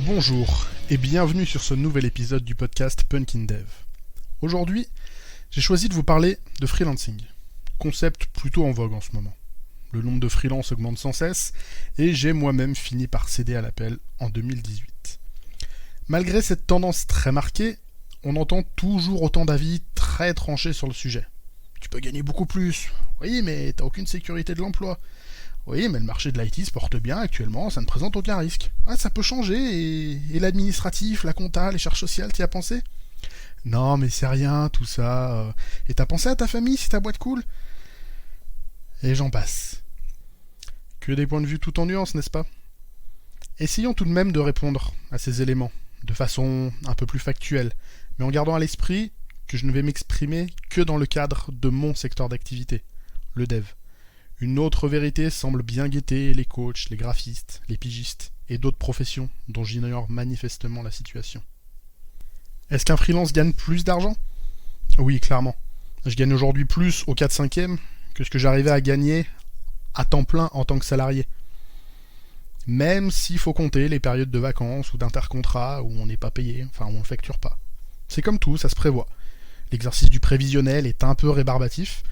Bonjour et bienvenue sur ce nouvel épisode du podcast Punkin Dev. Aujourd'hui, j'ai choisi de vous parler de freelancing, concept plutôt en vogue en ce moment. Le nombre de freelances augmente sans cesse et j'ai moi-même fini par céder à l'appel en 2018. Malgré cette tendance très marquée, on entend toujours autant d'avis très tranchés sur le sujet. Tu peux gagner beaucoup plus, oui mais t'as aucune sécurité de l'emploi. Oui, mais le marché de l'IT se porte bien actuellement, ça ne présente aucun risque. Ouais, ça peut changer, et l'administratif, la compta, les charges sociales, t'y as pensé? Non, mais c'est rien, tout ça. Et t'as pensé à ta famille si ta boîte coule? Et j'en passe. Que des points de vue tout en nuances, n'est-ce pas? Essayons tout de même de répondre à ces éléments, de façon un peu plus factuelle, mais en gardant à l'esprit que je ne vais m'exprimer que dans le cadre de mon secteur d'activité, le dev. Une autre vérité semble bien guetter les coachs, les graphistes, les pigistes et d'autres professions dont j'ignore manifestement la situation. Est-ce qu'un freelance gagne plus d'argent? Oui, clairement. Je gagne aujourd'hui plus au 4/5e que ce que j'arrivais à gagner à temps plein en tant que salarié. Même s'il faut compter les périodes de vacances ou d'intercontrat où on n'est pas payé, où on ne facture pas. C'est comme tout, ça se prévoit. L'exercice du prévisionnel est un peu rébarbatif,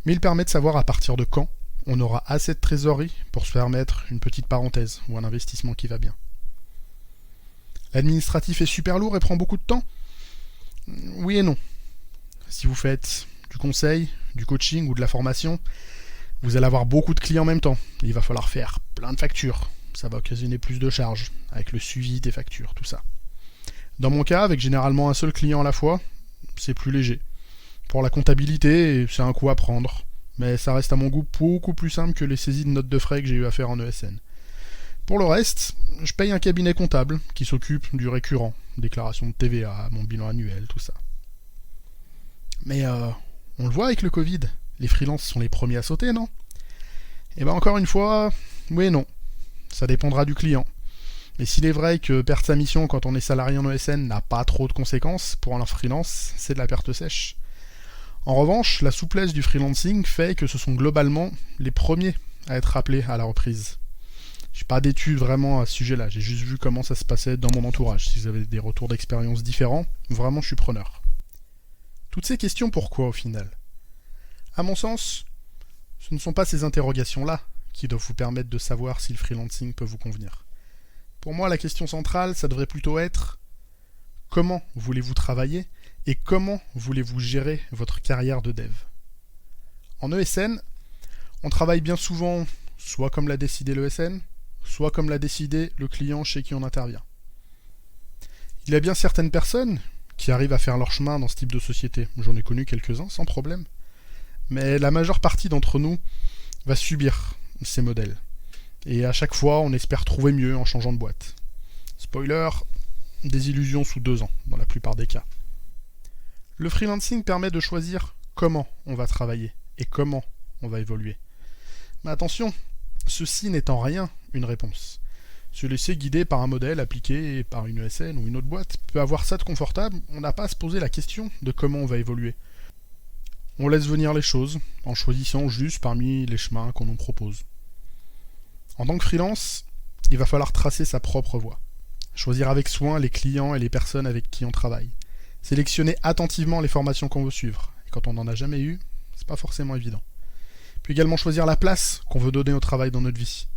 mais il permet de savoir à partir de quand on aura assez de trésorerie pour se permettre une petite parenthèse ou un investissement qui va bien. L'administratif est super lourd et prend beaucoup de temps? Oui et non. Si vous faites du conseil, du coaching ou de la formation, vous allez avoir beaucoup de clients en même temps. Et il va falloir faire plein de factures. Ça va occasionner plus de charges, avec le suivi des factures, tout ça. Dans mon cas, avec généralement un seul client à la fois, c'est plus léger. Pour la comptabilité, c'est un coup à prendre. Mais ça reste à mon goût beaucoup plus simple que les saisies de notes de frais que j'ai eu à faire en ESN. Pour le reste, je paye un cabinet comptable qui s'occupe du récurrent, déclaration de TVA, mon bilan annuel, tout ça. Mais on le voit avec le Covid, les freelances sont les premiers à sauter, non? Et ben encore une fois, oui et non. Ça dépendra du client. Mais s'il est vrai que perdre sa mission quand on est salarié en ESN n'a pas trop de conséquences, pour un freelance, c'est de la perte sèche. En revanche, la souplesse du freelancing fait que ce sont globalement les premiers à être appelés à la reprise. J'ai pas d'études vraiment à ce sujet-là, j'ai juste vu comment ça se passait dans mon entourage. Si vous avez des retours d'expérience différents, vraiment je suis preneur. Toutes ces questions pourquoi au final? À mon sens, ce ne sont pas ces interrogations-là qui doivent vous permettre de savoir si le freelancing peut vous convenir. Pour moi, la question centrale, ça devrait plutôt être comment voulez-vous travailler et comment voulez-vous gérer votre carrière de dev? En ESN, on travaille bien souvent soit comme l'a décidé l'ESN, soit comme l'a décidé le client chez qui on intervient. Il y a bien certaines personnes qui arrivent à faire leur chemin dans ce type de société. J'en ai connu quelques-uns sans problème. Mais la majeure partie d'entre nous va subir ces modèles. Et à chaque fois, on espère trouver mieux en changeant de boîte. Spoiler, désillusion sous 2 ans, dans la plupart des cas. Le freelancing permet de choisir comment on va travailler et comment on va évoluer. Mais attention, ceci n'est en rien une réponse. Se laisser guider par un modèle appliqué par une ESN ou une autre boîte peut avoir ça de confortable, on n'a pas à se poser la question de comment on va évoluer. On laisse venir les choses en choisissant juste parmi les chemins qu'on nous propose. En tant que freelance, il va falloir tracer sa propre voie. Choisir avec soin les clients et les personnes avec qui on travaille. Sélectionner attentivement les formations qu'on veut suivre. Et quand on n'en a jamais eu, c'est pas forcément évident. Puis également choisir la place qu'on veut donner au travail dans notre vie.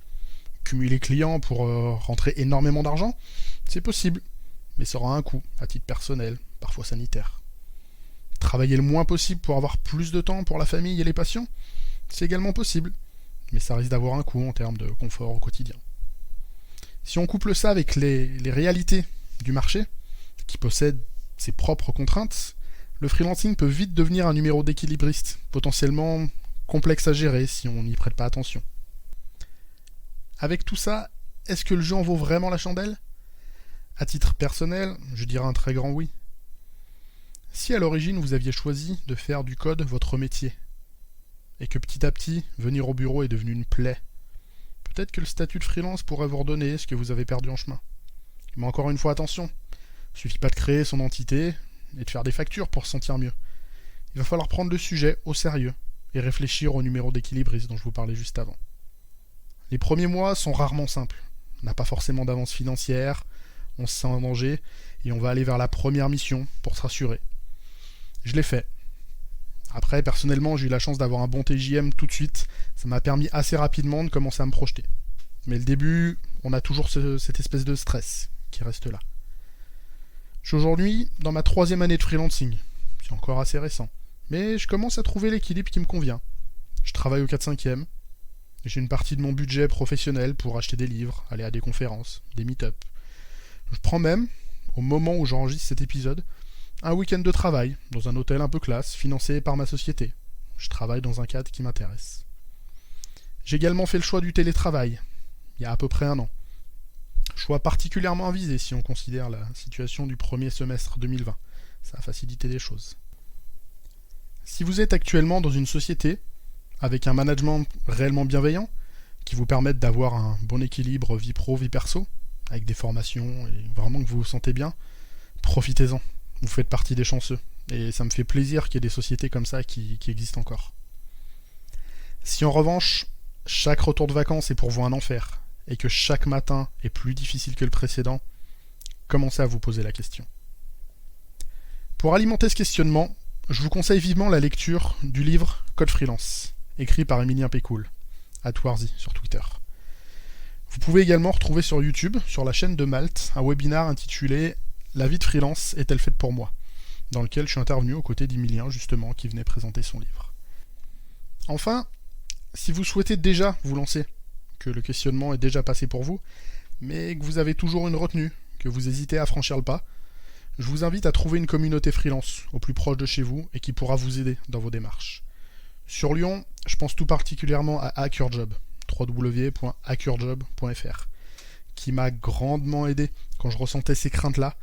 Cumuler clients pour rentrer énormément d'argent, c'est possible, mais ça aura un coût, à titre personnel, parfois sanitaire. Travailler le moins possible pour avoir plus de temps pour la famille et les passions, c'est également possible, mais ça risque d'avoir un coût en termes de confort au quotidien. Si on couple ça avec les réalités du marché, qui possède ses propres contraintes, le freelancing peut vite devenir un numéro d'équilibriste, potentiellement complexe à gérer si on n'y prête pas attention. Avec tout ça, est-ce que le jeu en vaut vraiment la chandelle? À titre personnel, je dirais un très grand oui. Si à l'origine vous aviez choisi de faire du code votre métier, et que petit à petit, venir au bureau est devenu une plaie, peut-être que le statut de freelance pourrait vous redonner ce que vous avez perdu en chemin. Mais encore une fois, attention, il suffit pas de créer son entité et de faire des factures pour se sentir mieux. Il va falloir prendre le sujet au sérieux et réfléchir au numéro d'équilibriste dont je vous parlais juste avant. Les premiers mois sont rarement simples. On n'a pas forcément d'avance financière, on se sent en danger et on va aller vers la première mission pour se rassurer. Je l'ai fait. Après, personnellement, j'ai eu la chance d'avoir un bon TJM tout de suite. Ça m'a permis assez rapidement de commencer à me projeter. Mais le début, on a toujours cette espèce de stress qui reste là. Je suis aujourd'hui dans ma 3e année de freelancing. C'est encore assez récent. Mais je commence à trouver l'équilibre qui me convient. Je travaille au 4/5e. J'ai une partie de mon budget professionnel pour acheter des livres, aller à des conférences, des meet-up. Je prends même, au moment où j'enregistre cet épisode, un week-end de travail dans un hôtel un peu classe, financé par ma société. Je travaille dans un cadre qui m'intéresse. J'ai également fait le choix du télétravail, il y a à peu près un an. Choix particulièrement avisé si on considère la situation du premier semestre 2020. Ça a facilité les choses. Si vous êtes actuellement dans une société avec un management réellement bienveillant, qui vous permette d'avoir un bon équilibre vie pro, vie perso, avec des formations et vraiment que vous vous sentez bien, profitez-en. Vous faites partie des chanceux. Et ça me fait plaisir qu'il y ait des sociétés comme ça qui existent encore. Si en revanche, chaque retour de vacances est pour vous un enfer, et que chaque matin est plus difficile que le précédent, commencez à vous poser la question. Pour alimenter ce questionnement, je vous conseille vivement la lecture du livre Code Freelance, écrit par Emilien Pécoul, @Warzy sur Twitter. Vous pouvez également retrouver sur YouTube, sur la chaîne de Malte, un webinar intitulé « La vie de freelance est-elle faite pour moi ?», dans lequel je suis intervenu aux côtés d'Emilien, justement, qui venait présenter son livre. Enfin, si vous souhaitez déjà vous lancer, que le questionnement est déjà passé pour vous, mais que vous avez toujours une retenue, que vous hésitez à franchir le pas, je vous invite à trouver une communauté freelance au plus proche de chez vous et qui pourra vous aider dans vos démarches. Sur Lyon, je pense tout particulièrement à HackerJob, www.hackerjob.fr, qui m'a grandement aidé quand je ressentais ces craintes-là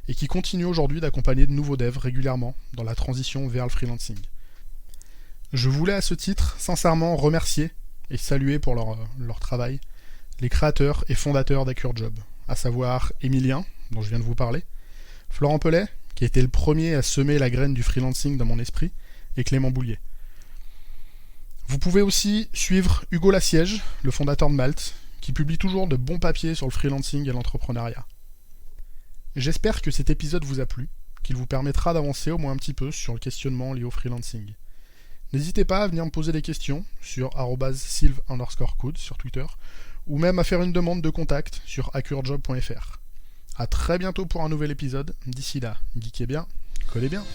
et qui continue aujourd'hui d'accompagner de nouveaux devs régulièrement dans la transition vers le freelancing. Je voulais à ce titre sincèrement remercier et saluer pour leur travail les créateurs et fondateurs d'HackerJob, à savoir Emilien, dont je viens de vous parler, Florent Pellet, qui a été le premier à semer la graine du freelancing dans mon esprit, et Clément Boulier. Vous pouvez aussi suivre Hugo Lassiège, le fondateur de Malte, qui publie toujours de bons papiers sur le freelancing et l'entrepreneuriat. J'espère que cet épisode vous a plu, qu'il vous permettra d'avancer au moins un petit peu sur le questionnement lié au freelancing. N'hésitez pas à venir me poser des questions sur @sylve_coud sur Twitter, ou même à faire une demande de contact sur hackerjob.fr. A très bientôt pour un nouvel épisode. D'ici là, geekez bien, collez bien.